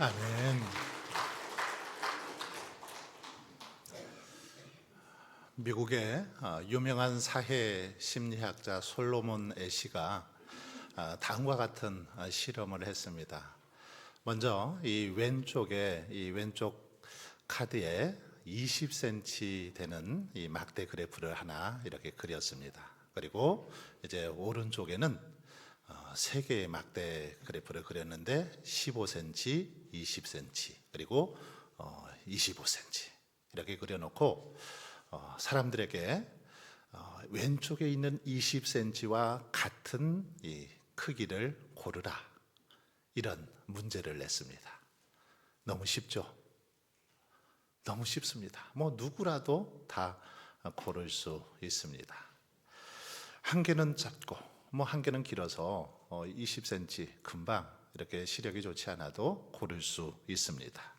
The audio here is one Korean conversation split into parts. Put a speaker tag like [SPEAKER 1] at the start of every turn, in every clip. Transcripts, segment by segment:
[SPEAKER 1] 아멘. 미국의 유명한 사회 심리학자 솔로몬 애시가 다음과 같은 실험을 했습니다. 먼저 이 왼쪽 카드에 20cm 되는 이 막대 그래프를 하나 이렇게 그렸습니다. 그리고 이제 오른쪽에는 3개의 막대 그래프를 그렸는데 15cm, 20cm, 그리고 25cm 이렇게 그려놓고 사람들에게 왼쪽에 있는 20cm와 같은 이 크기를 고르라, 이런 문제를 냈습니다. 너무 쉽죠? 너무 쉽습니다. 누구라도 다 고를 수 있습니다. 한 개는 짧고 한 개는 길어서 20cm 금방 이렇게 시력이 좋지 않아도 고를 수 있습니다.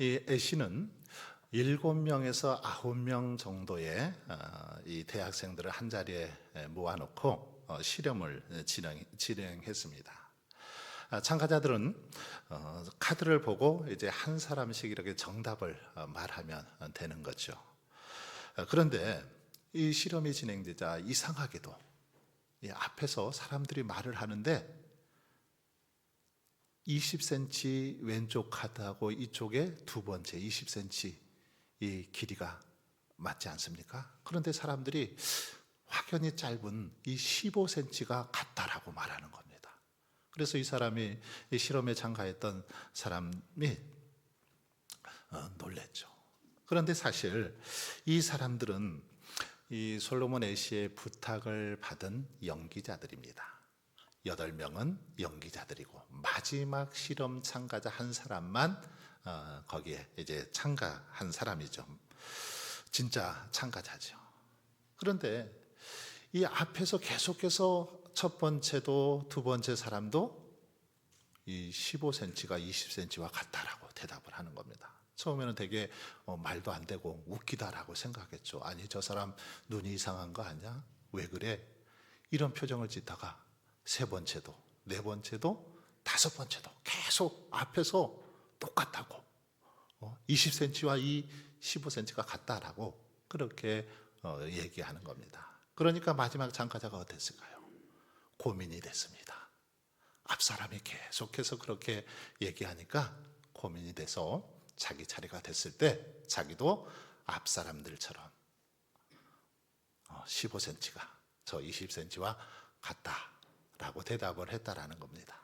[SPEAKER 1] 이 애쉬는 7명에서 9명 정도의 이 대학생들을 한 자리에 모아놓고 실험을 진행했습니다. 참가자들은 카드를 보고 이제 한 사람씩 이렇게 정답을 말하면 되는 거죠. 그런데 이 실험이 진행되자 이상하게도 이 앞에서 사람들이 말을 하는데 20cm 왼쪽 카드하고 이쪽에 두 번째 20cm 이 길이가 맞지 않습니까? 그런데 사람들이 확연히 짧은 이 15cm가 같다라고 말하는 겁니다. 그래서 이 사람이 이 실험에 참가했던 사람이 놀랬죠. 그런데 사실 이 사람들은 이 솔로몬 애시의 부탁을 받은 연기자들입니다. 8명은 연기자들이고 마지막 실험 참가자 한 사람만 거기에 이제 참가한 사람이죠. 진짜 참가자죠. 그런데 이 앞에서 계속해서 첫 번째도 두 번째 사람도 이 15cm가 20cm와 같다라고 대답을 하는 겁니다. 처음에는 되게 말도 안 되고 웃기다라고 생각했죠. 아니, 저 사람 눈이 이상한 거 아니야? 왜 그래? 이런 표정을 짓다가 세 번째도, 네 번째도, 다섯 번째도 계속 앞에서 똑같다고 20cm와 이 15cm가 같다라고 그렇게 얘기하는 겁니다. 그러니까 마지막 참가자가 어땠을까요? 고민이 됐습니다. 앞사람이 계속해서 그렇게 얘기하니까 고민이 돼서 자기 차례가 됐을 때 자기도 앞사람들처럼 15cm가 저 20cm와 같다라고 대답을 했다라는 겁니다.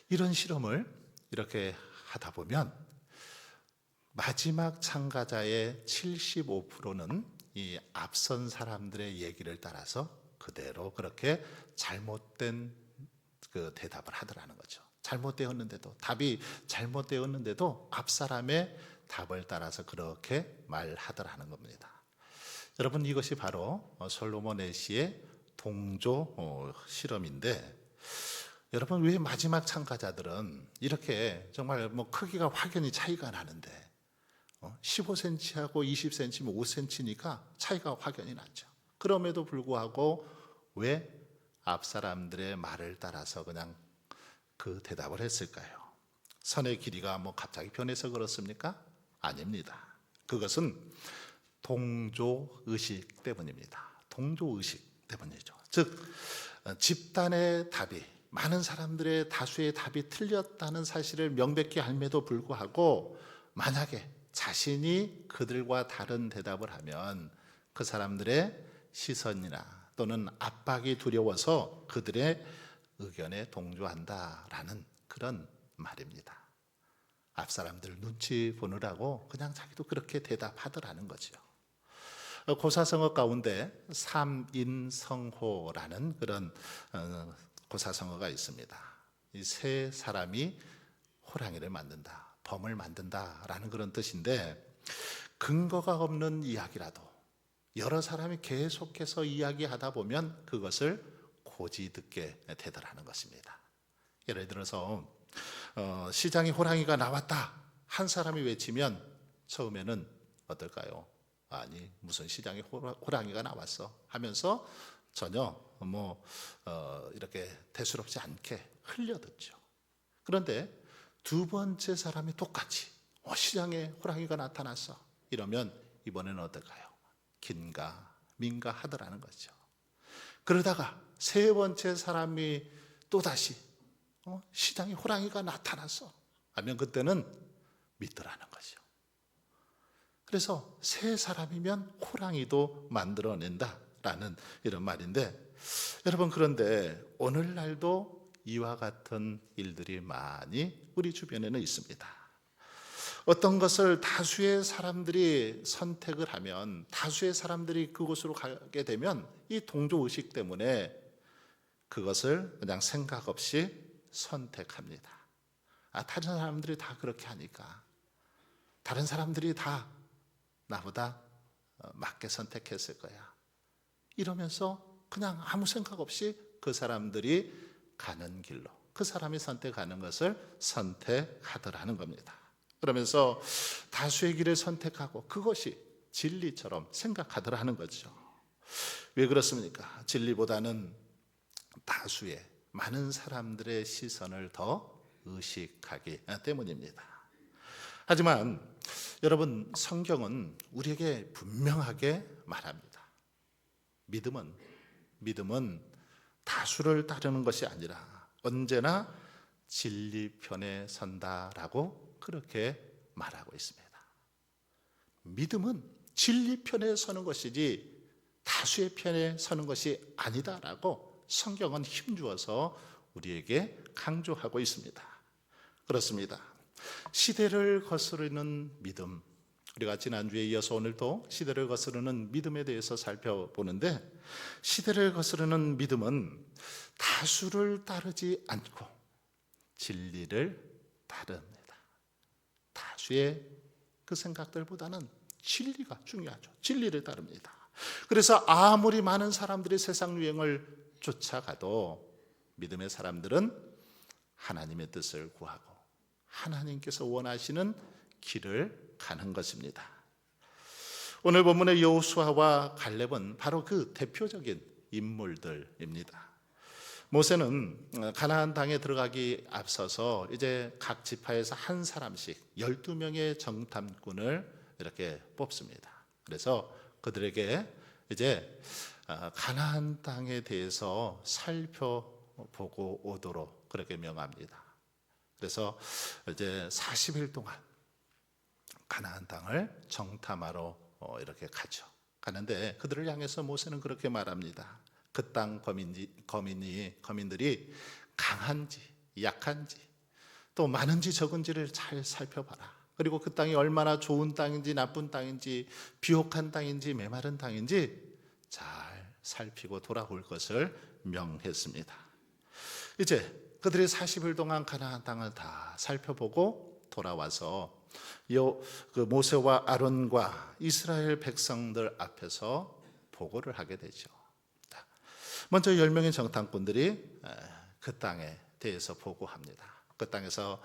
[SPEAKER 1] 이런 실험을 이렇게 하다 보면 마지막 참가자의 75%는 이 앞선 사람들의 얘기를 따라서 그대로 그렇게 잘못된 그 대답을 하더라는 거죠. 잘못되었는데도, 답이 잘못되었는데도 앞 사람의 답을 따라서 그렇게 말하더라는 겁니다. 여러분, 이것이 바로 솔로몬 애시의 동조 실험인데, 여러분, 왜 마지막 참가자들은 이렇게 정말 크기가 확연히 차이가 나는데 15cm하고 20cm면 5cm니까 차이가 확연히 나죠. 그럼에도 불구하고 왜 앞 사람들의 말을 따라서 그냥 그 대답을 했을까요? 선의 길이가 갑자기 변해서 그렇습니까? 아닙니다. 그것은 동조의식 때문입니다. 동조의식 때문이죠. 즉 집단의 답이, 많은 사람들의 다수의 답이 틀렸다는 사실을 명백히 알면도 불구하고 만약에 자신이 그들과 다른 대답을 하면 그 사람들의 시선이나 또는 압박이 두려워서 그들의 의견에 동조한다라는 그런 말입니다. 앞사람들 눈치 보느라고 그냥 자기도 그렇게 대답하더라는 거죠. 고사성어 가운데 삼인성호라는 그런 고사성어가 있습니다. 이 세 사람이 호랑이를 만든다, 범을 만든다라는 그런 뜻인데, 근거가 없는 이야기라도 여러 사람이 계속해서 이야기하다 보면 그것을 고지 듣게 되더라는 것입니다. 예를 들어서 시장에 호랑이가 나왔다 한 사람이 외치면 처음에는 어떨까요? 아니, 무슨 시장에 호랑이가 나왔어 하면서 전혀 이렇게 대수롭지 않게 흘려듣죠. 그런데 두 번째 사람이 똑같이 시장에 호랑이가 나타났어. 이러면 이번에는 어떨까요? 긴가 민가 하더라는 거죠. 그러다가 세 번째 사람이 또다시 시장에 호랑이가 나타났어 하면 그때는 믿더라는 거죠. 그래서 세 사람이면 호랑이도 만들어낸다라는 이런 말인데, 여러분, 그런데 오늘날도 이와 같은 일들이 많이 우리 주변에는 있습니다. 어떤 것을 다수의 사람들이 선택을 하면, 다수의 사람들이 그곳으로 가게 되면 이 동조의식 때문에 그것을 그냥 생각 없이 선택합니다. 다른 사람들이 다 그렇게 하니까, 다른 사람들이 다 나보다 맞게 선택했을 거야, 이러면서 그냥 아무 생각 없이 그 사람들이 가는 길로, 그 사람이 선택하는 것을 선택하더라는 겁니다. 그러면서 다수의 길을 선택하고 그것이 진리처럼 생각하더라는 거죠. 왜 그렇습니까? 진리보다는 다수의 많은 사람들의 시선을 더 의식하기 때문입니다. 하지만 여러분, 성경은 우리에게 분명하게 말합니다. 믿음은 다수를 따르는 것이 아니라 언제나 진리 편에 선다라고 그렇게 말하고 있습니다. 믿음은 진리 편에 서는 것이지 다수의 편에 서는 것이 아니다라고 성경은 힘주어서 우리에게 강조하고 있습니다. 그렇습니다. 시대를 거스르는 믿음, 우리가 지난주에 이어서 오늘도 시대를 거스르는 믿음에 대해서 살펴보는데, 시대를 거스르는 믿음은 다수를 따르지 않고 진리를 따릅니다. 다수의 그 생각들보다는 진리가 중요하죠. 진리를 따릅니다. 그래서 아무리 많은 사람들이 세상 유행을 쫓아가도 믿음의 사람들은 하나님의 뜻을 구하고 하나님께서 원하시는 길을 가는 것입니다. 오늘 본문의 여호수아와 갈렙은 바로 그 대표적인 인물들입니다. 모세는 가나안 땅에 들어가기 앞서서 이제 각 지파에서 한 사람씩 12명의 정탐꾼을 이렇게 뽑습니다. 그래서 그들에게 이제 가나안 땅에 대해서 살펴보고 오도록 그렇게 명합니다. 그래서 이제 40일 동안 가나안 땅을 정탐하러 이렇게 가죠. 가는데 그들을 향해서 모세는 그렇게 말합니다. 그 땅 거민들이 강한지 약한지 또 많은지 적은지를 잘 살펴봐라. 그리고 그 땅이 얼마나 좋은 땅인지 나쁜 땅인지 비옥한 땅인지 메마른 땅인지 잘 살피고 돌아올 것을 명했습니다. 이제 그들이 40일 동안 가나안 땅을 다 살펴보고 돌아와서 그 모세와 아론과 이스라엘 백성들 앞에서 보고를 하게 되죠. 먼저 10명의 정탐꾼들이 그 땅에 대해서 보고합니다. 그 땅에서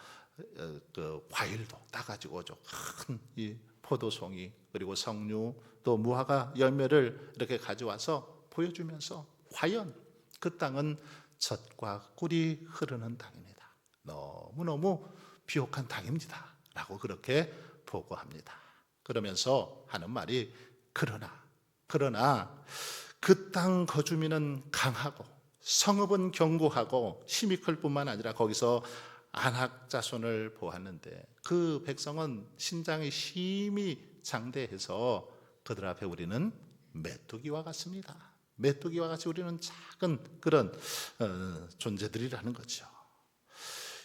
[SPEAKER 1] 그 과일도 따가지고 오죠. 큰 이 포도송이 그리고 석류 또 무화과 열매를 이렇게 가져와서 보여주면서 과연 그 땅은 젖과 꿀이 흐르는 땅입니다. 너무너무 비옥한 땅입니다 라고 그렇게 보고합니다. 그러면서 하는 말이 그러나 그 땅 거주민은 강하고 성읍은 견고하고 힘이 클 뿐만 아니라 거기서 안악 자손을 보았는데 그 백성은 신장이 힘이 장대해서 그들 앞에 우리는 메뚜기와 같습니다. 메뚜기와 같이 우리는 작은 그런 존재들이라는 거죠.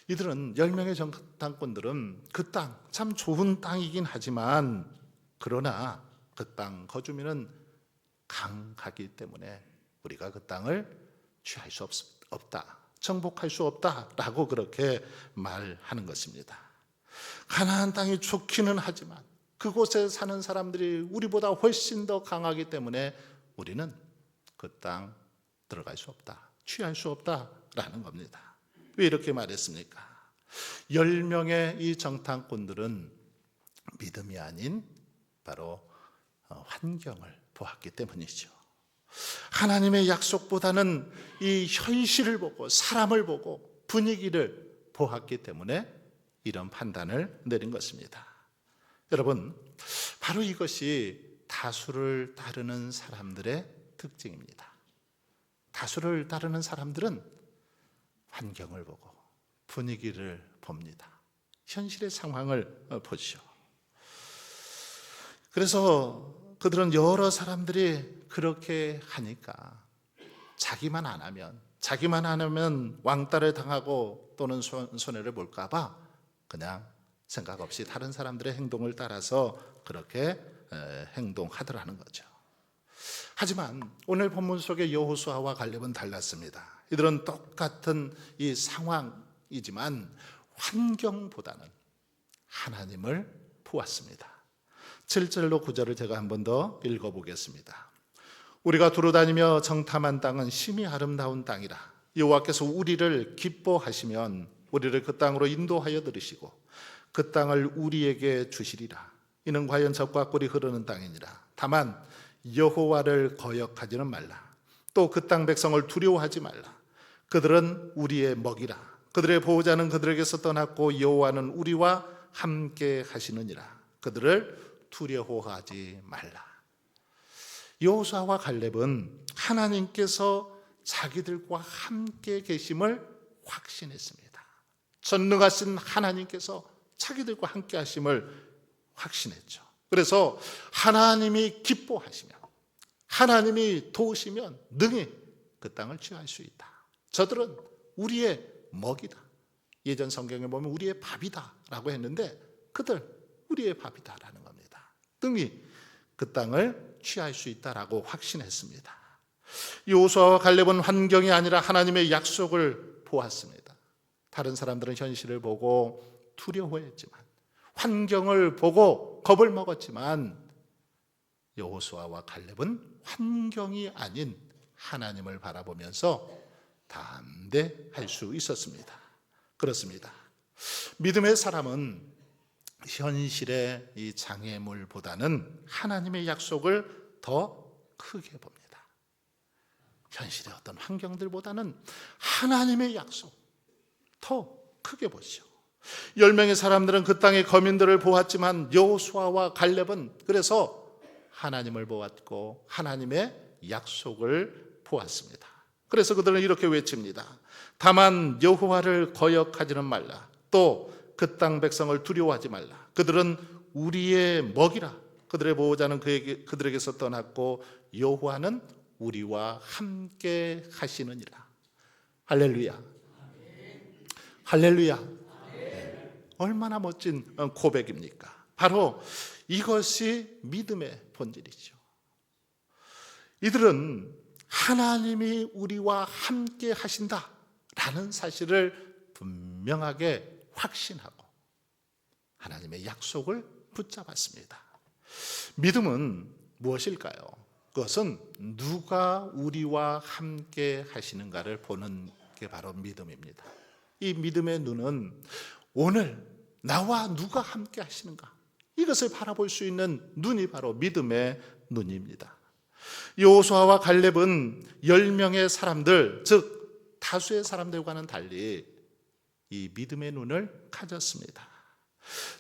[SPEAKER 1] 이들은 10명의 정탐꾼들은 그 땅 참 좋은 땅이긴 하지만 그러나 그 땅 거주민은 강하기 때문에 우리가 그 땅을 취할 수 없다, 정복할 수 없다라고 그렇게 말하는 것입니다. 가나안 땅이 좋기는 하지만 그곳에 사는 사람들이 우리보다 훨씬 더 강하기 때문에 우리는 그 땅 들어갈 수 없다, 취할 수 없다라는 겁니다. 왜 이렇게 말했습니까? 10명의 이 정탐꾼들은 믿음이 아닌 바로 환경을 보았기 때문이죠. 하나님의 약속보다는 이 현실을 보고 사람을 보고 분위기를 보았기 때문에 이런 판단을 내린 것입니다. 여러분, 바로 이것이 다수를 따르는 사람들의 특징입니다. 다수를 따르는 사람들은 환경을 보고 분위기를 봅니다. 현실의 상황을 보죠. 그래서 그들은 여러 사람들이 그렇게 하니까 자기만 안 하면 왕따를 당하고 또는 손해를 볼까 봐 그냥 생각 없이 다른 사람들의 행동을 따라서 그렇게 행동하더라는 거죠. 하지만 오늘 본문 속의 여호수아와 갈렙은 달랐습니다. 이들은 똑같은 이 상황이지만 환경보다는 하나님을 보았습니다. 7절로 9절을 제가 한 번 더 읽어보겠습니다. 우리가 두루다니며 정탐한 땅은 심히 아름다운 땅이라. 여호와께서 우리를 기뻐하시면 우리를 그 땅으로 인도하여 들으시고 그 땅을 우리에게 주시리라. 이는 과연 젖과 꿀이 흐르는 땅이니라. 다만 여호와를 거역하지는 말라. 또 그 땅 백성을 두려워하지 말라. 그들은 우리의 먹이라. 그들의 보호자는 그들에게서 떠났고 여호와는 우리와 함께 하시느니라. 그들을 두려워하지 말라. 여호수아와 갈렙은 하나님께서 자기들과 함께 계심을 확신했습니다. 전능하신 하나님께서 자기들과 함께 하심을 확신했죠. 그래서 하나님이 기뻐하시며 하나님이 도우시면 능히 그 땅을 취할 수 있다. 저들은 우리의 먹이다. 예전 성경에 보면 우리의 밥이다 라고 했는데 그들 우리의 밥이다라는 겁니다. 능히 그 땅을 취할 수 있다라고 확신했습니다. 여호수아와 갈렙은 환경이 아니라 하나님의 약속을 보았습니다. 다른 사람들은 현실을 보고 두려워했지만 환경을 보고 겁을 먹었지만 여호수아와 갈렙은 환경이 아닌 하나님을 바라보면서 담대할 수 있었습니다. 그렇습니다. 믿음의 사람은 현실의 이 장애물보다는 하나님의 약속을 더 크게 봅니다. 현실의 어떤 환경들보다는 하나님의 약속 더 크게 보죠. 10명의 사람들은 그 땅의 거민들을 보았지만 여호수아와 갈렙은 그래서 하나님을 보았고 하나님의 약속을 보았습니다. 그래서 그들은 이렇게 외칩니다. 다만 여호와를 거역하지는 말라. 또 그 땅 백성을 두려워하지 말라. 그들은 우리의 먹이라. 그들의 보호자는 그들에게서 떠났고 여호와는 우리와 함께 하시느니라. 할렐루야. 할렐루야. 얼마나 멋진 고백입니까? 바로 이것이 믿음의 본질이죠. 이들은 하나님이 우리와 함께 하신다라는 사실을 분명하게 확신하고 하나님의 약속을 붙잡았습니다. 믿음은 무엇일까요? 그것은 누가 우리와 함께 하시는가를 보는 게 바로 믿음입니다. 이 믿음의 눈은 오늘 나와 누가 함께 하시는가 이것을 바라볼 수 있는 눈이 바로 믿음의 눈입니다. 여호수아와 갈렙은 10명의 사람들, 즉 다수의 사람들과는 달리 이 믿음의 눈을 가졌습니다.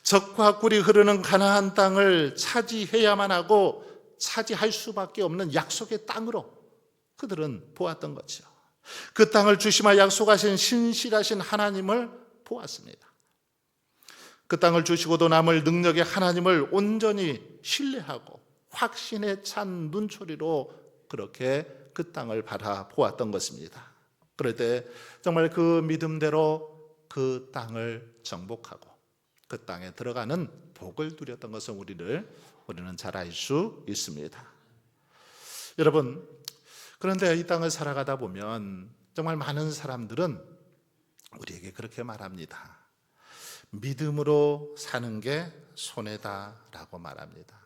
[SPEAKER 1] 젖과 꿀이 흐르는 가나안 땅을 차지해야만 하고 차지할 수밖에 없는 약속의 땅으로 그들은 보았던 거죠. 그 땅을 주시마 약속하신 신실하신 하나님을 보았습니다. 그 땅을 주시고도 남을 능력의 하나님을 온전히 신뢰하고 확신에 찬 눈초리로 그렇게 그 땅을 바라보았던 것입니다. 그럴 때 정말 그 믿음대로 그 땅을 정복하고 그 땅에 들어가는 복을 누렸던 것은 우리는 잘 알 수 있습니다. 여러분, 그런데 이 땅을 살아가다 보면 정말 많은 사람들은 우리에게 그렇게 말합니다. 믿음으로 사는 게 손해다라고 말합니다.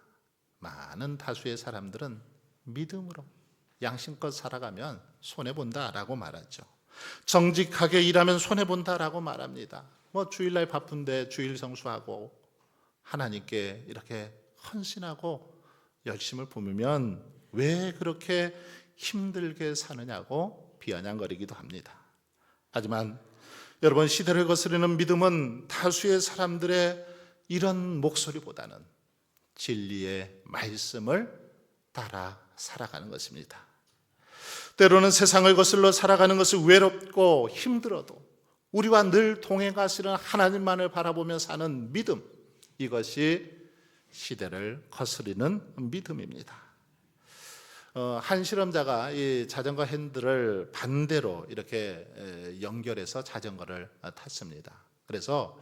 [SPEAKER 1] 많은 다수의 사람들은 믿음으로 양심껏 살아가면 손해본다라고 말하죠. 정직하게 일하면 손해본다라고 말합니다. 주일날 바쁜데 주일 성수하고 하나님께 이렇게 헌신하고 열심을 부으면 왜 그렇게 힘들게 사느냐고 비아냥거리기도 합니다. 하지만 여러분, 시대를 거스르는 믿음은 다수의 사람들의 이런 목소리보다는 진리의 말씀을 따라 살아가는 것입니다. 때로는 세상을 거슬러 살아가는 것이 외롭고 힘들어도 우리와 늘 동행하시는 하나님만을 바라보며 사는 믿음, 이것이 시대를 거스르는 믿음입니다. 한 실험자가 이 자전거 핸들을 반대로 이렇게 연결해서 자전거를 탔습니다. 그래서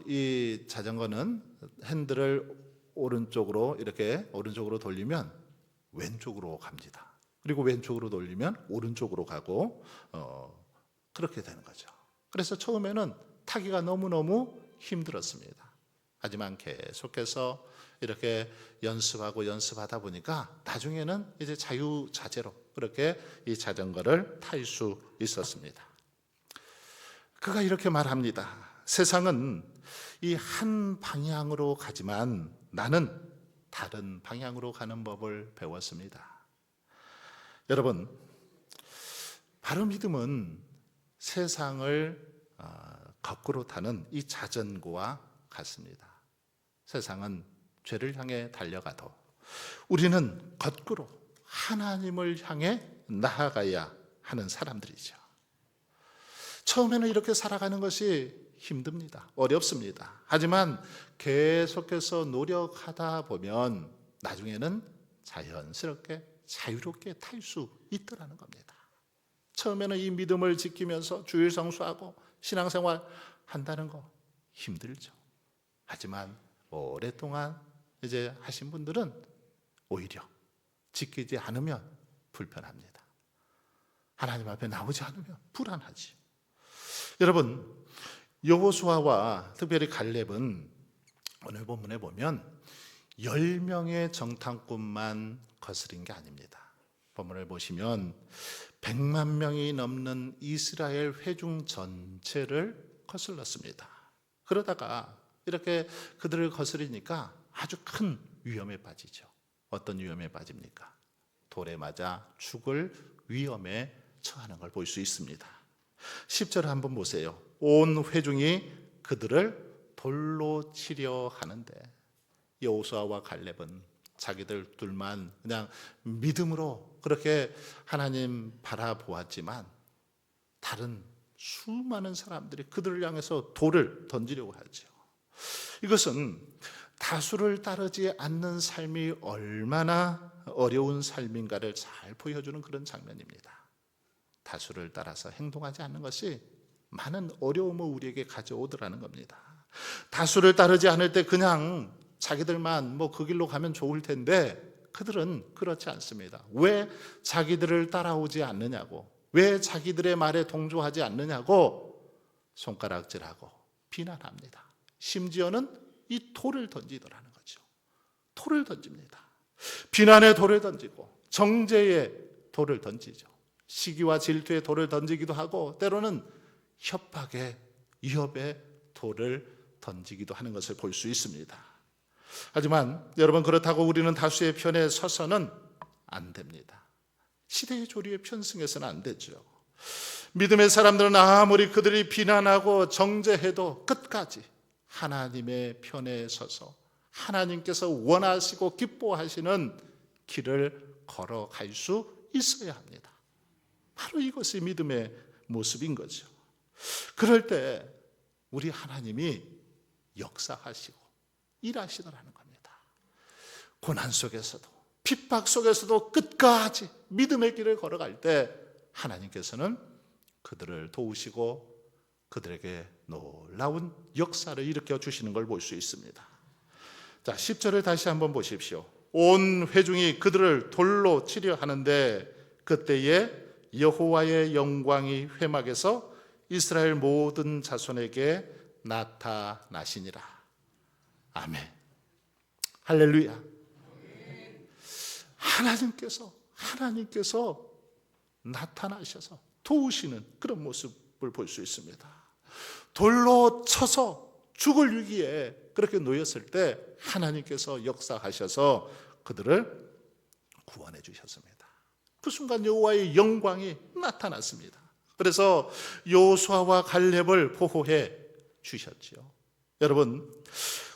[SPEAKER 1] 이 자전거는 핸들을 오른쪽으로 돌리면 왼쪽으로 갑니다. 그리고 왼쪽으로 돌리면 오른쪽으로 가고 그렇게 되는 거죠. 그래서 처음에는 타기가 너무너무 힘들었습니다. 하지만 계속해서 이렇게 연습하다 보니까 나중에는 이제 자유자재로 그렇게 이 자전거를 탈 수 있었습니다. 그가 이렇게 말합니다. 세상은 이 한 방향으로 가지만 나는 다른 방향으로 가는 법을 배웠습니다. 여러분, 바로 믿음은 세상을 거꾸로 타는 이 자전거와 같습니다. 세상은 죄를 향해 달려가도 우리는 거꾸로 하나님을 향해 나아가야 하는 사람들이죠. 처음에는 이렇게 살아가는 것이 힘듭니다. 어렵습니다. 하지만 계속해서 노력하다 보면 나중에는 자연스럽게 자유롭게 탈 수 있더라는 겁니다. 처음에는 이 믿음을 지키면서 주일 성수하고 신앙생활 한다는 거 힘들죠. 하지만 오랫동안 이제 하신 분들은 오히려 지키지 않으면 불편합니다. 하나님 앞에 나오지 않으면 불안하지. 여러분, 여호수아와 특별히 갈렙은 오늘 본문에 보면 10명의 정탐꾼만 거스린 게 아닙니다. 본문을 보시면 100만 명이 넘는 이스라엘 회중 전체를 거슬렀습니다. 그러다가 이렇게 그들을 거스리니까 아주 큰 위험에 빠지죠. 어떤 위험에 빠집니까? 돌에 맞아 죽을 위험에 처하는 걸 볼 수 있습니다. 10절 한번 보세요. 온 회중이 그들을 돌로 치려 하는데 여호수아와 갈렙은 자기들 둘만 그냥 믿음으로 그렇게 하나님 바라보았지만 다른 수많은 사람들이 그들을 향해서 돌을 던지려고 하죠. 이것은 다수를 따르지 않는 삶이 얼마나 어려운 삶인가를 잘 보여주는 그런 장면입니다. 다수를 따라서 행동하지 않는 것이 많은 어려움을 우리에게 가져오더라는 겁니다. 다수를 따르지 않을 때 그냥 자기들만 그 길로 가면 좋을 텐데 그들은 그렇지 않습니다. 왜 자기들을 따라오지 않느냐고, 왜 자기들의 말에 동조하지 않느냐고 손가락질하고 비난합니다. 심지어는 이 돌을 던지더라는 거죠. 돌을 던집니다. 비난의 돌을 던지고 정죄의 돌을 던지죠. 시기와 질투의 돌을 던지기도 하고 때로는 협박의 위협의 돌을 던지기도 하는 것을 볼 수 있습니다. 하지만 여러분, 그렇다고 우리는 다수의 편에 서서는 안 됩니다. 시대의 조류에 편승해서는 안 되죠. 믿음의 사람들은 아무리 그들이 비난하고 정죄해도 끝까지 하나님의 편에 서서 하나님께서 원하시고 기뻐하시는 길을 걸어갈 수 있어야 합니다. 바로 이것이 믿음의 모습인 거죠. 그럴 때 우리 하나님이 역사하시고 일하시더라는 겁니다. 고난 속에서도 핍박 속에서도 끝까지 믿음의 길을 걸어갈 때 하나님께서는 그들을 도우시고 그들에게 놀라운 역사를 일으켜 주시는 걸 볼 수 있습니다. 자, 10절을 다시 한번 보십시오. 온 회중이 그들을 돌로 치려 하는데 그때에 여호와의 영광이 회막에서 이스라엘 모든 자손에게 나타나시니라. 아멘. 할렐루야. 하나님께서 나타나셔서 도우시는 그런 모습을 볼 수 있습니다. 돌로 쳐서 죽을 위기에 그렇게 놓였을 때 하나님께서 역사하셔서 그들을 구원해 주셨습니다. 그 순간 여호와의 영광이 나타났습니다. 그래서 여호수아와 갈렙을 보호해 주셨지요. 여러분,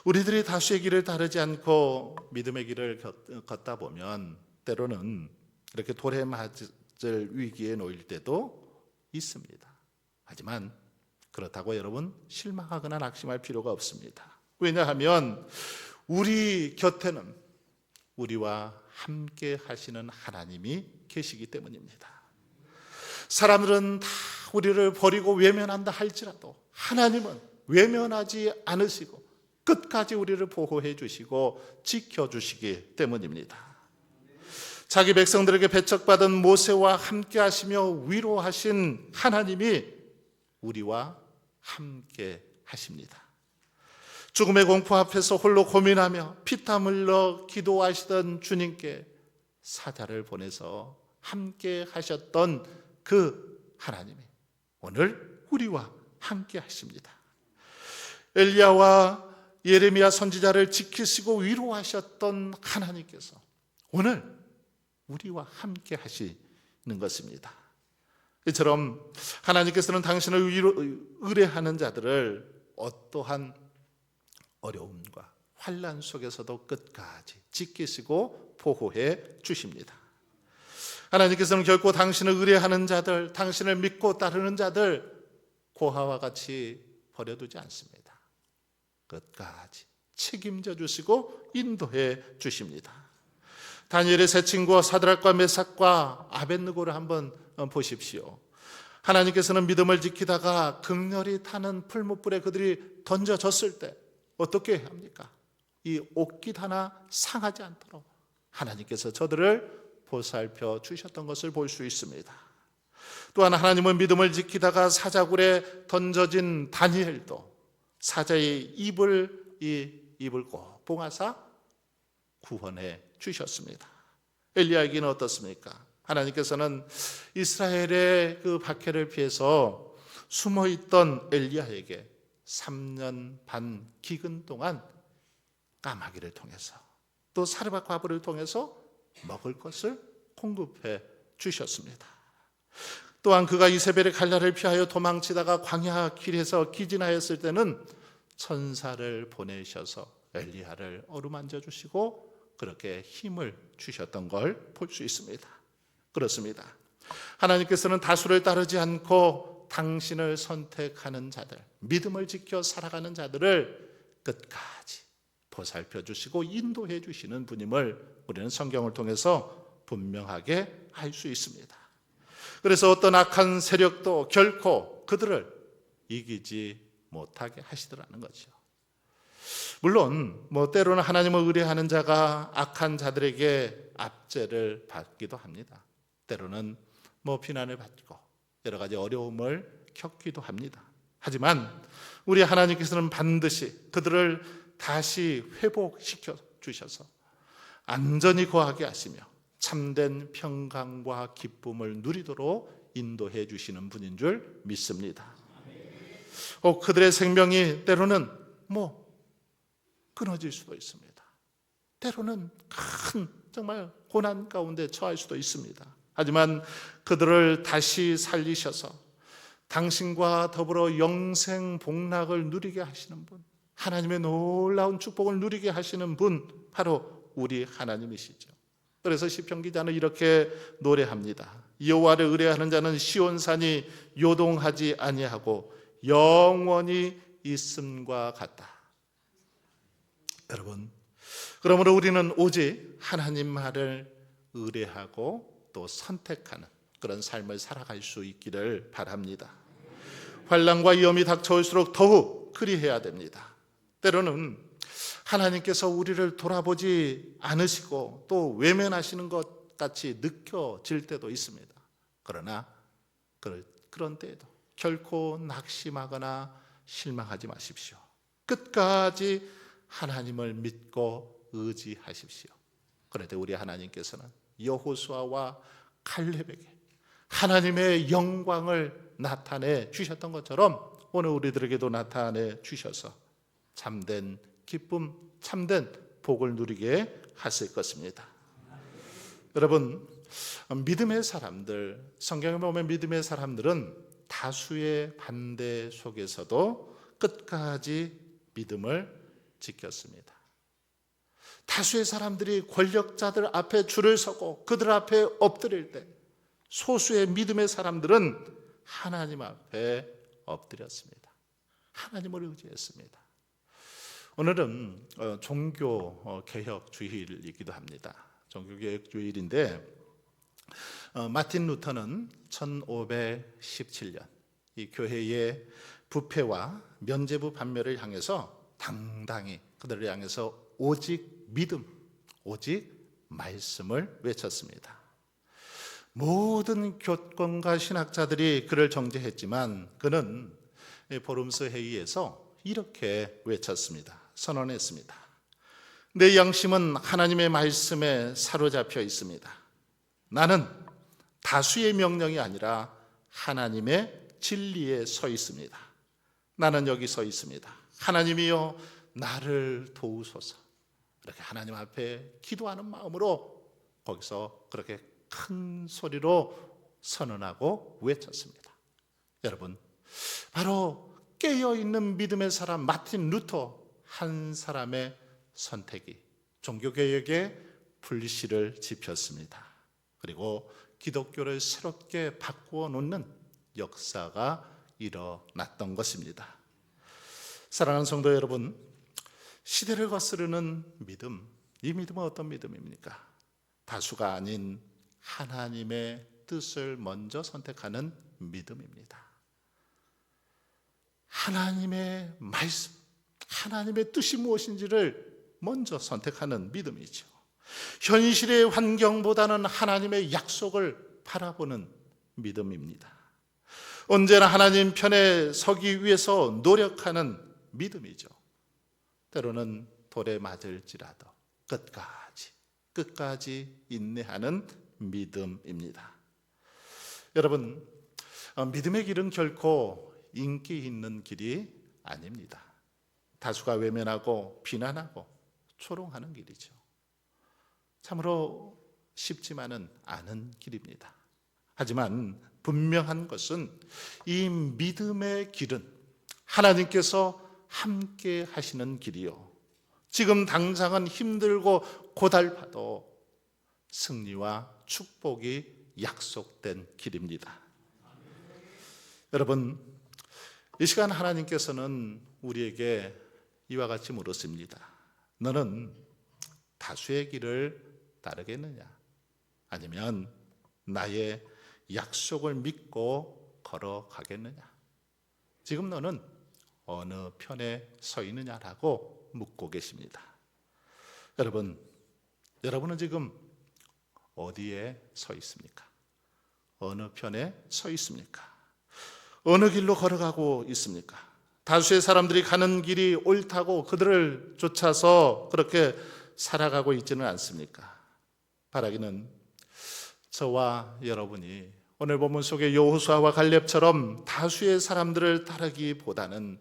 [SPEAKER 1] 우리들이 다수의 길을 따르지 않고 믿음의 길을 걷다 보면 때로는 이렇게 돌에 맞을 위기에 놓일 때도 있습니다. 하지만 그렇다고 여러분 실망하거나 낙심할 필요가 없습니다. 왜냐하면 우리 곁에는 우리와 함께 하시는 하나님이 계시기 때문입니다. 사람들은 다 우리를 버리고 외면한다 할지라도 하나님은 외면하지 않으시고 끝까지 우리를 보호해 주시고 지켜주시기 때문입니다. 자기 백성들에게 배척받은 모세와 함께 하시며 위로하신 하나님이 우리와 함께 하십니다. 죽음의 공포 앞에서 홀로 고민하며 피땀 흘러 기도하시던 주님께 사자를 보내서 함께 하셨던 그 하나님이 오늘 우리와 함께 하십니다. 엘리야와 예레미야 선지자를 지키시고 위로하셨던 하나님께서 오늘 우리와 함께 하시는 것입니다. 이처럼 하나님께서는 당신을 의뢰하는 자들을 어떠한 어려움과 환난 속에서도 끝까지 지키시고 보호해 주십니다. 하나님께서는 결코 당신을 의뢰하는 자들, 당신을 믿고 따르는 자들 고아와 같이 버려두지 않습니다. 끝까지 책임져 주시고 인도해 주십니다. 다니엘의 세 친구 사드락과 메삭과 아벳느고를 한번 보십시오. 하나님께서는 믿음을 지키다가 극렬히 타는 풀무불에 그들이 던져졌을 때 어떻게 해야 합니까? 이 옷깃 하나 상하지 않도록 하나님께서 저들을 보살펴 주셨던 것을 볼 수 있습니다. 또한 하나님은 믿음을 지키다가 사자굴에 던져진 다니엘도 사자의 입을 꼭 봉하사 구원해 주셨습니다. 엘리야에게는 어떻습니까? 하나님께서는 이스라엘의 그 박해를 피해서 숨어있던 엘리야에게 3년 반 기근 동안 까마귀를 통해서 또 사르밧 과부를 통해서 먹을 것을 공급해 주셨습니다. 또한 그가 이세벨의 칼날을 피하여 도망치다가 광야 길에서 기진하였을 때는 천사를 보내셔서 엘리야를 어루만져 주시고 그렇게 힘을 주셨던 걸 볼 수 있습니다. 그렇습니다. 하나님께서는 다수를 따르지 않고 당신을 선택하는 자들, 믿음을 지켜 살아가는 자들을 끝까지 보살펴 주시고 인도해 주시는 분임을 우리는 성경을 통해서 분명하게 알 수 있습니다. 그래서 어떤 악한 세력도 결코 그들을 이기지 못하게 하시더라는 거죠. 물론 때로는 하나님을 의뢰하는 자가 악한 자들에게 압제를 받기도 합니다. 때로는 비난을 받고 여러 가지 어려움을 겪기도 합니다. 하지만 우리 하나님께서는 반드시 그들을 다시 회복시켜 주셔서 안전히 거하게 하시며 참된 평강과 기쁨을 누리도록 인도해 주시는 분인 줄 믿습니다. 그들의 생명이 때로는 끊어질 수도 있습니다. 때로는 큰 정말 고난 가운데 처할 수도 있습니다. 하지만 그들을 다시 살리셔서 당신과 더불어 영생 복락을 누리게 하시는 분, 하나님의 놀라운 축복을 누리게 하시는 분, 바로 우리 하나님이시죠. 그래서 시편 기자는 이렇게 노래합니다. 여호와를 의뢰하는 자는 시온산이 요동하지 아니하고 영원히 있음과 같다. 여러분, 그러므로 우리는 오직 하나님 말을 의뢰하고 또 선택하는 그런 삶을 살아갈 수 있기를 바랍니다. 환난과 위험이 닥쳐올수록 더욱 그리해야 됩니다. 때로는 하나님께서 우리를 돌아보지 않으시고 또 외면하시는 것 같이 느껴질 때도 있습니다. 그러나 그런 때에도 결코 낙심하거나 실망하지 마십시오. 끝까지 하나님을 믿고 의지하십시오. 그런데 우리 하나님께서는 여호수아와 칼렙에게 하나님의 영광을 나타내 주셨던 것처럼 오늘 우리들에게도 나타내 주셔서 참된 기쁨, 참된 복을 누리게 하실 것입니다. 여러분, 믿음의 사람들, 성경에 보면 믿음의 사람들은 다수의 반대 속에서도 끝까지 믿음을 지켰습니다. 다수의 사람들이 권력자들 앞에 줄을 서고 그들 앞에 엎드릴 때 소수의 믿음의 사람들은 하나님 앞에 엎드렸습니다. 하나님을 의지했습니다. 오늘은 종교개혁 주일이기도 합니다. 종교개혁 주일인데 마틴 루터는 1517년 이 교회의 부패와 면죄부 반멸을 향해서 당당히 그들을 향해서 오직 믿음, 오직 말씀을 외쳤습니다. 모든 교권과 신학자들이 그를 정죄했지만 그는 보름스 회의에서 이렇게 외쳤습니다. 선언했습니다. 내 양심은 하나님의 말씀에 사로잡혀 있습니다. 나는 다수의 명령이 아니라 하나님의 진리에 서 있습니다. 나는 여기 서 있습니다. 하나님이여 나를 도우소서. 이렇게 하나님 앞에 기도하는 마음으로 거기서 그렇게 큰 소리로 선언하고 외쳤습니다. 여러분, 바로 깨어있는 믿음의 사람 마틴 루터 한 사람의 선택이 종교개혁의 불씨를 지폈습니다. 그리고 기독교를 새롭게 바꾸어 놓는 역사가 일어났던 것입니다. 사랑하는 성도 여러분, 시대를 거스르는 믿음, 이 믿음은 어떤 믿음입니까? 다수가 아닌 하나님의 뜻을 먼저 선택하는 믿음입니다. 하나님의 말씀, 하나님의 뜻이 무엇인지를 먼저 선택하는 믿음이죠. 현실의 환경보다는 하나님의 약속을 바라보는 믿음입니다. 언제나 하나님 편에 서기 위해서 노력하는 믿음이죠. 때로는 돌에 맞을지라도 끝까지 인내하는 믿음입니다. 여러분, 믿음의 길은 결코 인기 있는 길이 아닙니다. 다수가 외면하고 비난하고 조롱하는 길이죠. 참으로 쉽지만은 않은 길입니다. 하지만 분명한 것은 이 믿음의 길은 하나님께서 함께 하시는 길이요, 지금 당장은 힘들고 고달파도 승리와 축복이 약속된 길입니다. 여러분, 이 시간 하나님께서는 우리에게 이와 같이 물었습니다. 너는 다수의 길을 따르겠느냐? 아니면 나의 약속을 믿고 걸어가겠느냐? 지금 너는 어느 편에 서 있느냐라고 묻고 계십니다. 여러분은 지금 어디에 서 있습니까? 어느 편에 서 있습니까? 어느 길로 걸어가고 있습니까? 다수의 사람들이 가는 길이 옳다고 그들을 쫓아서 그렇게 살아가고 있지는 않습니까? 바라기는 저와 여러분이 오늘 본문 속의 여호수아와 갈렙처럼 다수의 사람들을 따르기보다는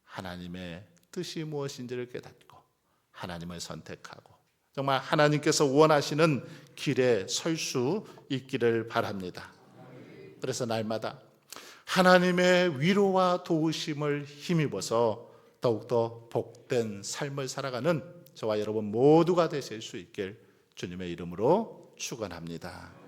[SPEAKER 1] 하나님의 뜻이 무엇인지를 깨닫고 하나님을 선택하고 정말 하나님께서 원하시는 길에 설 수 있기를 바랍니다. 그래서 날마다 하나님의 위로와 도우심을 힘입어서 더욱더 복된 삶을 살아가는 저와 여러분 모두가 되실 수 있길 주님의 이름으로 축원합니다.